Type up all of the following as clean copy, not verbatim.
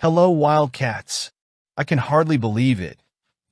Hello, Wildcats. I can hardly believe it,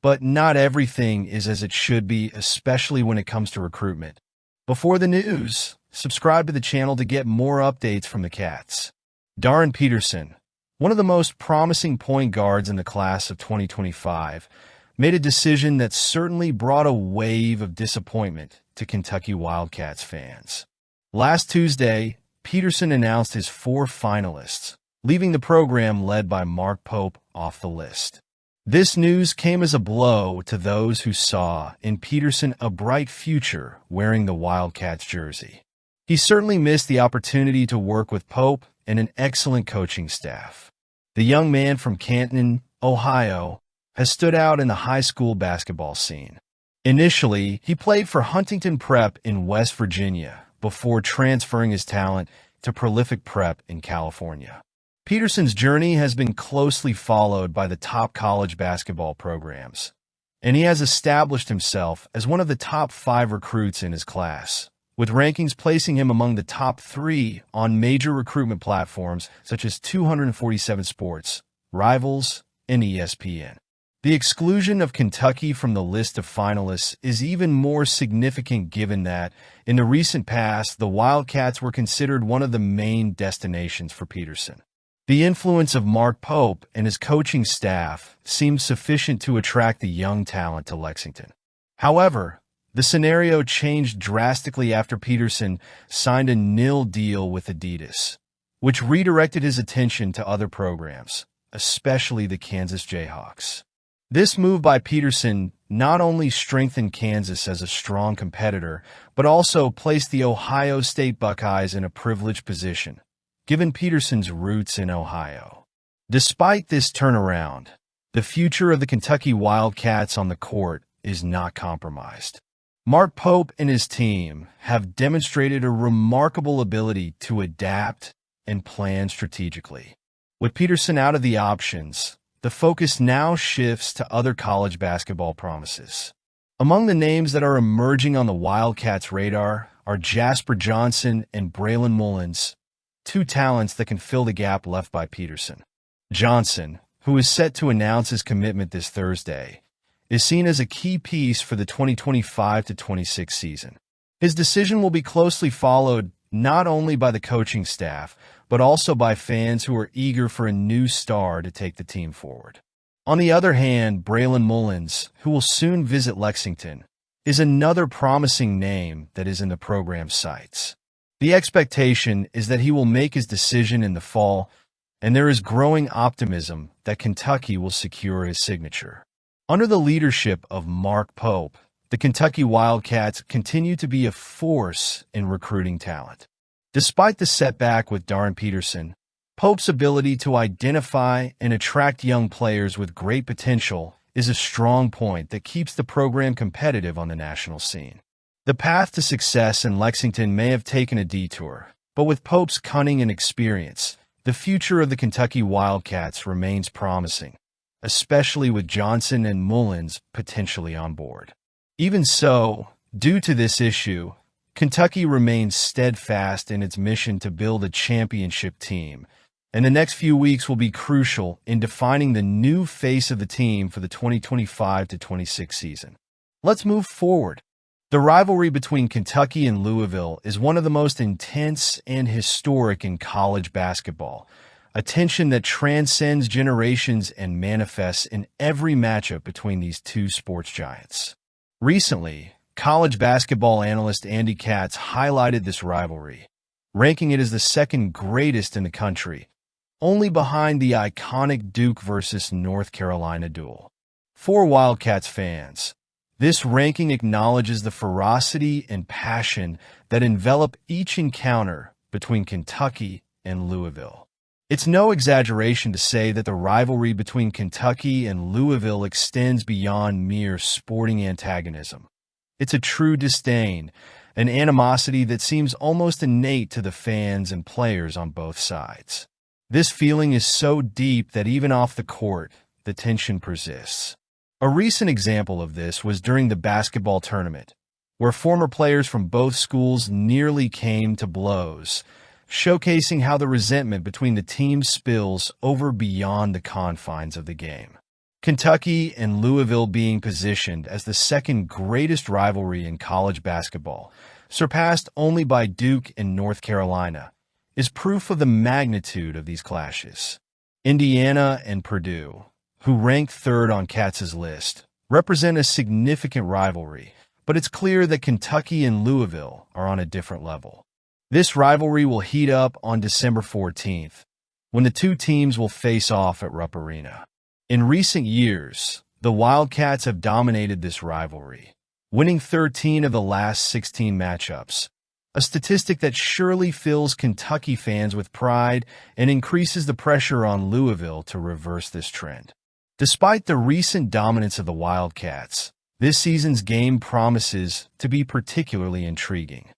but not everything is as it should be, especially when it comes to recruitment. Before the news, subscribe to the channel to get more updates from the Cats. Darren Peterson, one of the most promising point guards in the class of 2025, made a decision that certainly brought a wave of disappointment to Kentucky Wildcats fans. Last Tuesday, Peterson announced his 4 finalists, leaving the program led by Mark Pope off the list. This news came as a blow to those who saw in Peterson a bright future wearing the Wildcats jersey. He certainly missed the opportunity to work with Pope and an excellent coaching staff. The young man from Canton, Ohio, has stood out in the high school basketball scene. Initially, he played for Huntington Prep in West Virginia before transferring his talent to Prolific Prep in California. Peterson's journey has been closely followed by the top college basketball programs, and he has established himself as one of the top 5 recruits in his class, with rankings placing him among the top 3 on major recruitment platforms such as 247 Sports, Rivals, and ESPN. The exclusion of Kentucky from the list of finalists is even more significant given that, in the recent past, the Wildcats were considered one of the main destinations for Peterson. The influence of Mark Pope and his coaching staff seemed sufficient to attract the young talent to Lexington. However, the scenario changed drastically after Peterson signed a nil deal with Adidas, which redirected his attention to other programs, especially the Kansas Jayhawks. This move by Peterson not only strengthened Kansas as a strong competitor, but also placed the Ohio State Buckeyes in a privileged position, given Peterson's roots in Ohio. Despite this turnaround, the future of the Kentucky Wildcats on the court is not compromised. Mark Pope and his team have demonstrated a remarkable ability to adapt and plan strategically. With Peterson out of the options, the focus now shifts to other college basketball promises. Among the names that are emerging on the Wildcats' radar are Jasper Johnson and Braylon Mullins, 2 talents that can fill the gap left by Peterson. Johnson, who is set to announce his commitment this Thursday, is seen as a key piece for the 2025-26 season. His decision will be closely followed not only by the coaching staff, but also by fans who are eager for a new star to take the team forward. On the other hand, Braylon Mullins, who will soon visit Lexington, is another promising name that is in the program's sights. The expectation is that he will make his decision in the fall, and there is growing optimism that Kentucky will secure his signature. Under the leadership of Mark Pope, the Kentucky Wildcats continue to be a force in recruiting talent. Despite the setback with Darren Peterson, Pope's ability to identify and attract young players with great potential is a strong point that keeps the program competitive on the national scene. The path to success in Lexington may have taken a detour, but with Pope's cunning and experience, the future of the Kentucky Wildcats remains promising, especially with Johnson and Mullins potentially on board. Even so, due to this issue, Kentucky remains steadfast in its mission to build a championship team, and the next few weeks will be crucial in defining the new face of the team for the 2025-26 season. Let's move forward. The rivalry between Kentucky and Louisville is one of the most intense and historic in college basketball, a tension that transcends generations and manifests in every matchup between these 2 sports giants. Recently, college basketball analyst Andy Katz highlighted this rivalry, ranking it as the 2nd greatest in the country, only behind the iconic Duke versus North Carolina duel. For Wildcats fans, this ranking acknowledges the ferocity and passion that envelop each encounter between Kentucky and Louisville. It's no exaggeration to say that the rivalry between Kentucky and Louisville extends beyond mere sporting antagonism. It's a true disdain, an animosity that seems almost innate to the fans and players on both sides. This feeling is so deep that even off the court, the tension persists. A recent example of this was during the basketball tournament, where former players from both schools nearly came to blows, showcasing how the resentment between the teams spills over beyond the confines of the game. Kentucky and Louisville being positioned as the second greatest rivalry in college basketball, surpassed only by Duke and North Carolina, is proof of the magnitude of these clashes. Indiana and Purdue, who rank third on Katz's list, represent a significant rivalry, but it's clear that Kentucky and Louisville are on a different level. This rivalry will heat up on December 14th, when the two teams will face off at Rupp Arena. In recent years, the Wildcats have dominated this rivalry, winning 13 of the last 16 matchups, a statistic that surely fills Kentucky fans with pride and increases the pressure on Louisville to reverse this trend. Despite the recent dominance of the Wildcats, this season's game promises to be particularly intriguing.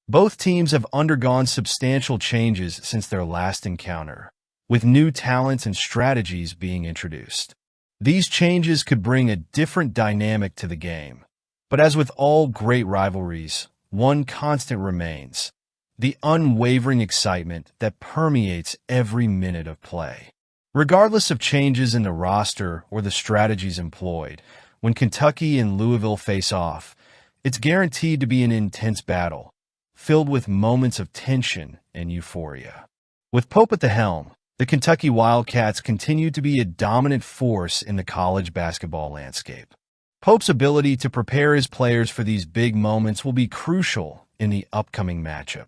Both teams have undergone substantial changes since their last encounter, with new talents and strategies being introduced. These changes could bring a different dynamic to the game, but as with all great rivalries, one constant remains: the unwavering excitement that permeates every minute of play. Regardless of changes in the roster or the strategies employed, when Kentucky and Louisville face off, it's guaranteed to be an intense battle, filled with moments of tension and euphoria. With Pope at the helm, the Kentucky Wildcats continue to be a dominant force in the college basketball landscape. Pope's ability to prepare his players for these big moments will be crucial in the upcoming matchup.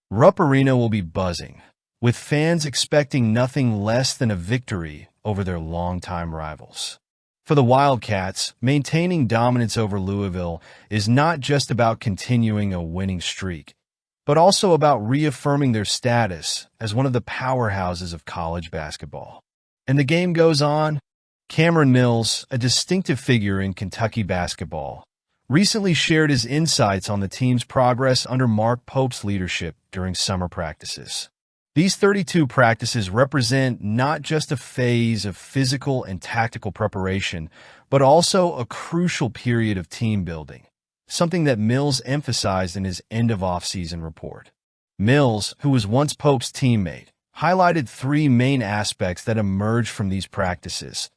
Rupp Arena will be buzzing, with fans expecting nothing less than a victory over their longtime rivals. For the Wildcats, maintaining dominance over Louisville is not just about continuing a winning streak, but also about reaffirming their status as one of the powerhouses of college basketball. And the game goes on. Cameron Mills, a distinctive figure in Kentucky basketball, recently shared his insights on the team's progress under Mark Pope's leadership during summer practices. These 32 practices represent not just a phase of physical and tactical preparation, but also a crucial period of team building, something that Mills emphasized in his end-of-off-season report. Mills, who was once Pope's teammate, highlighted three main aspects that emerged from these practices: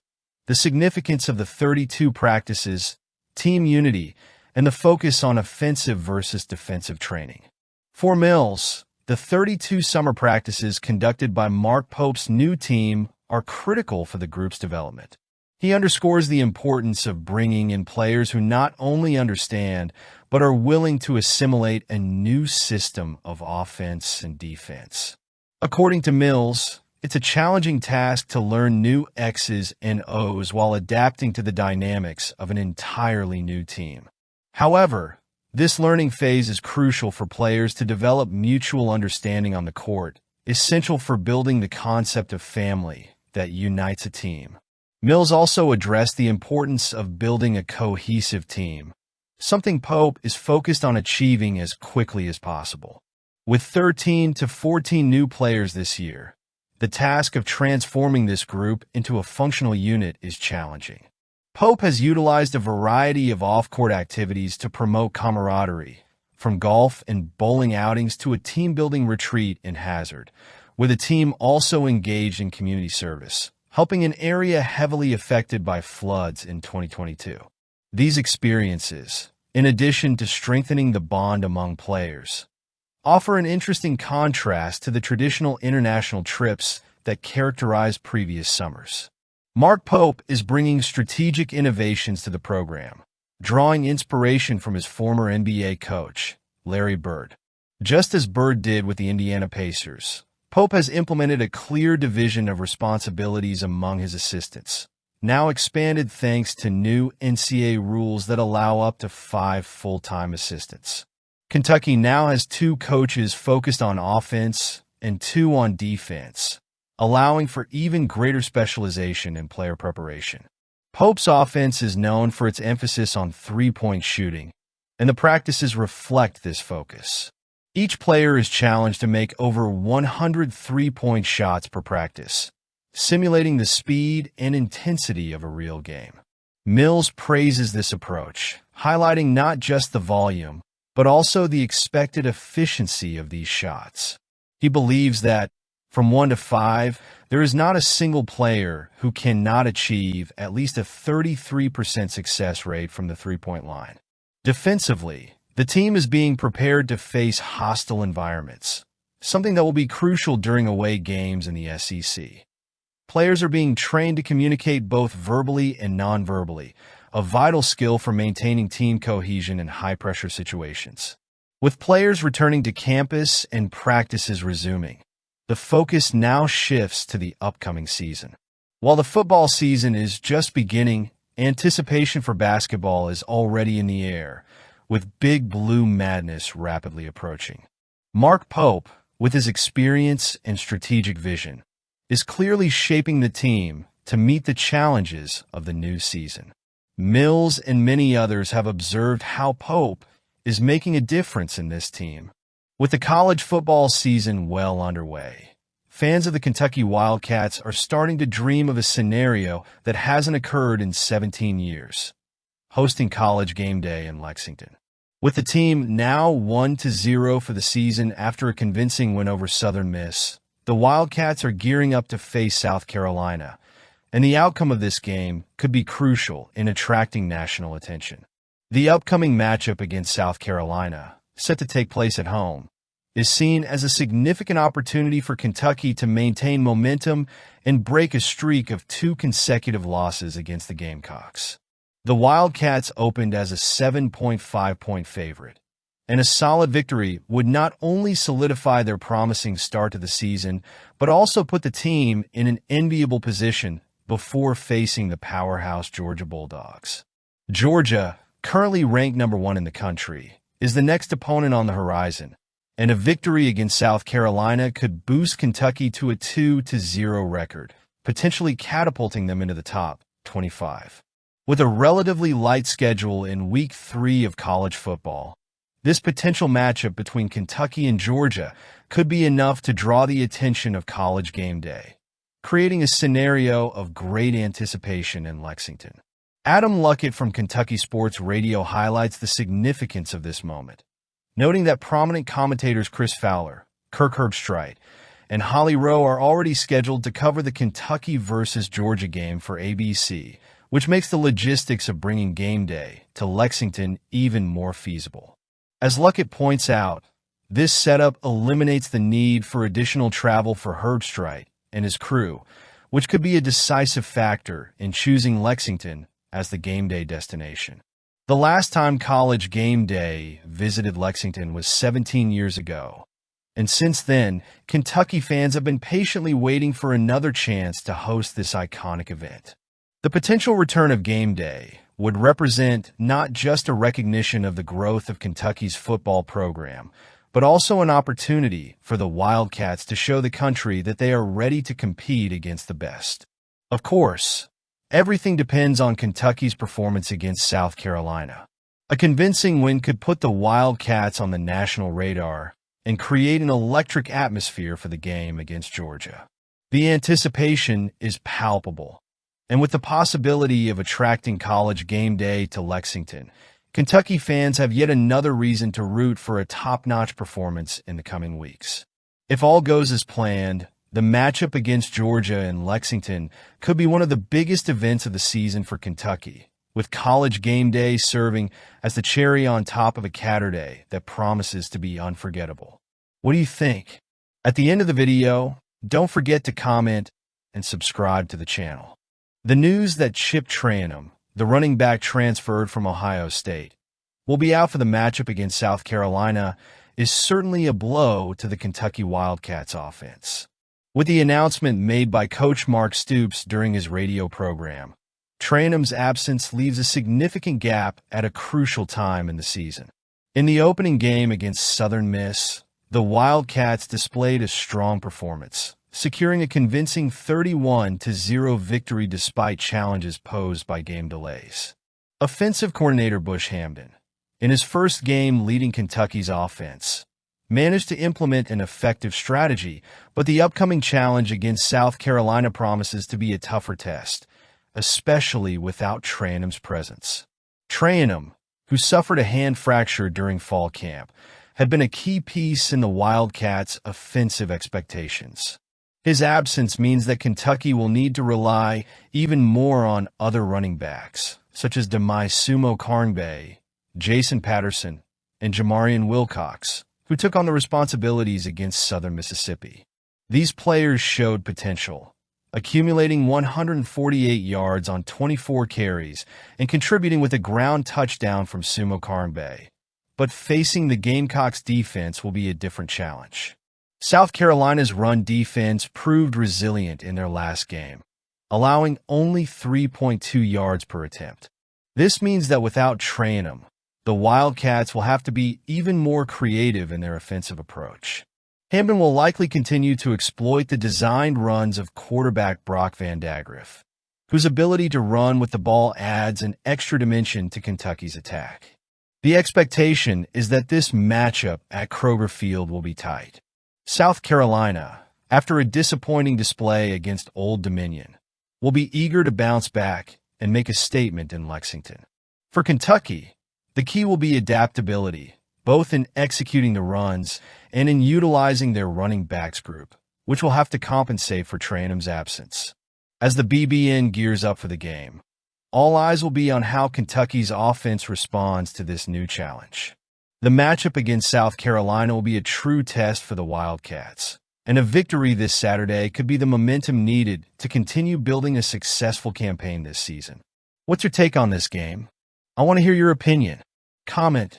the significance of the 32 practices, team unity, and the focus on offensive versus defensive training. For Mills, the 32 summer practices conducted by Mark Pope's new team are critical for the group's development. He underscores the importance of bringing in players who not only understand, but are willing to assimilate a new system of offense and defense. According to Mills, it's a challenging task to learn new X's and O's while adapting to the dynamics of an entirely new team. However, this learning phase is crucial for players to develop mutual understanding on the court, essential for building the concept of family that unites a team. Mills also addressed the importance of building a cohesive team, something Pope is focused on achieving as quickly as possible. With 13 to 14 new players this year, the task of transforming this group into a functional unit is challenging. Pope has utilized a variety of off-court activities to promote camaraderie, from golf and bowling outings to a team-building retreat in Hazard, where the team also engaged in community service, helping an area heavily affected by floods in 2022. These experiences, in addition to strengthening the bond among players, offer an interesting contrast to the traditional international trips that characterize previous summers. Mark Pope is bringing strategic innovations to the program, drawing inspiration from his former NBA coach, Larry Bird. Just as Bird did with the Indiana Pacers, Pope has implemented a clear division of responsibilities among his assistants, now expanded thanks to new NCAA rules that allow up to 5 full-time assistants. Kentucky now has 2 coaches focused on offense and 2 on defense, allowing for even greater specialization in player preparation. Pope's offense is known for its emphasis on three-point shooting, and the practices reflect this focus. Each player is challenged to make over 100 three-point shots per practice, simulating the speed and intensity of a real game. Mills praises this approach, highlighting not just the volume, but also the expected efficiency of these shots. He believes that, from 1 to 5, there is not a single player who cannot achieve at least a 33% success rate from the three-point line. Defensively, the team is being prepared to face hostile environments, something that will be crucial during away games in the SEC. Players are being trained to communicate both verbally and non-verbally, a vital skill for maintaining team cohesion in high-pressure situations. With players returning to campus and practices resuming, the focus now shifts to the upcoming season. While the football season is just beginning, anticipation for basketball is already in the air, with Big Blue Madness rapidly approaching. Mark Pope, with his experience and strategic vision, is clearly shaping the team to meet the challenges of the new season. Mills and many others have observed how Pope is making a difference in this team. With the college football season well underway, fans of the Kentucky Wildcats are starting to dream of a scenario that hasn't occurred in 17 years: hosting College Game Day in Lexington. With the team now 1-0 for the season after a convincing win over Southern Miss, the Wildcats are gearing up to face South Carolina, and the outcome of this game could be crucial in attracting national attention. The upcoming matchup against South Carolina, set to take place at home, is seen as a significant opportunity for Kentucky to maintain momentum and break a streak of 2 consecutive losses against the Gamecocks. The Wildcats opened as a 7.5-point favorite, and a solid victory would not only solidify their promising start to the season, but also put the team in an enviable position before facing the powerhouse Georgia Bulldogs. Georgia, currently ranked number 1 in the country, is the next opponent on the horizon, and a victory against South Carolina could boost Kentucky to a 2-0 record, potentially catapulting them into the top 25. With a relatively light schedule in Week 3 of college football, this potential matchup between Kentucky and Georgia could be enough to draw the attention of College Game Day, creating a scenario of great anticipation in Lexington. Adam Luckett from Kentucky Sports Radio highlights the significance of this moment, noting that prominent commentators Chris Fowler, Kirk Herbstreit, and Holly Rowe are already scheduled to cover the Kentucky versus Georgia game for ABC, which makes the logistics of bringing game day to Lexington even more feasible. As Luckett points out, this setup eliminates the need for additional travel for Herbstreit and his crew, which could be a decisive factor in choosing Lexington as the game day destination. The last time College Game Day visited Lexington was 17 years ago, and since then, Kentucky fans have been patiently waiting for another chance to host this iconic event. The potential return of Game Day would represent not just a recognition of the growth of Kentucky's football program, but also an opportunity for the Wildcats to show the country that they are ready to compete against the best. Of course, everything depends on Kentucky's performance against South Carolina. A convincing win could put the Wildcats on the national radar and create an electric atmosphere for the game against Georgia. The anticipation is palpable, and with the possibility of attracting College Game Day to Lexington, Kentucky fans have yet another reason to root for a top-notch performance in the coming weeks. If all goes as planned, the matchup against Georgia in Lexington could be one of the biggest events of the season for Kentucky, with College Game Day serving as the cherry on top of a Catterday that promises to be unforgettable. What do you think? At the end of the video, don't forget to comment and subscribe to the channel. The news that Chip Trayanum, the running back transferred from Ohio State, will be out for the matchup against South Carolina is certainly a blow to the Kentucky Wildcats offense. With the announcement made by Coach Mark Stoops during his radio program, Trayanum's absence leaves a significant gap at a crucial time in the season. In the opening game against Southern Miss, the Wildcats displayed a strong performance, securing a convincing 31-0 victory despite challenges posed by game delays. Offensive coordinator Bush Hamdan, in his first game leading Kentucky's offense, managed to implement an effective strategy, but the upcoming challenge against South Carolina promises to be a tougher test, especially without Trayanum's presence. Trayanum, who suffered a hand fracture during fall camp, had been a key piece in the Wildcats' offensive expectations. His absence means that Kentucky will need to rely even more on other running backs, such as Sumo Karngbae, Jason Patterson, and Jamarian Wilcox, who took on the responsibilities against Southern Mississippi. These players showed potential, accumulating 148 yards on 24 carries and contributing with a ground touchdown from Sumo Karngbae. But facing the Gamecocks' defense will be a different challenge. South Carolina's run defense proved resilient in their last game, allowing only 3.2 yards per attempt. This means that without Trayanum, the Wildcats will have to be even more creative in their offensive approach. Hampton will likely continue to exploit the designed runs of quarterback Brock Vandagriff, whose ability to run with the ball adds an extra dimension to Kentucky's attack. The expectation is that this matchup at Kroger Field will be tight. South Carolina, after a disappointing display against Old Dominion, will be eager to bounce back and make a statement in Lexington. For Kentucky, the key will be adaptability, both in executing the runs and in utilizing their running backs group, which will have to compensate for Trayanum's absence. As the BBN gears up for the game, all eyes will be on how Kentucky's offense responds to this new challenge. The matchup against South Carolina will be a true test for the Wildcats, and a victory this Saturday could be the momentum needed to continue building a successful campaign this season. What's your take on this game? I want to hear your opinion. Comment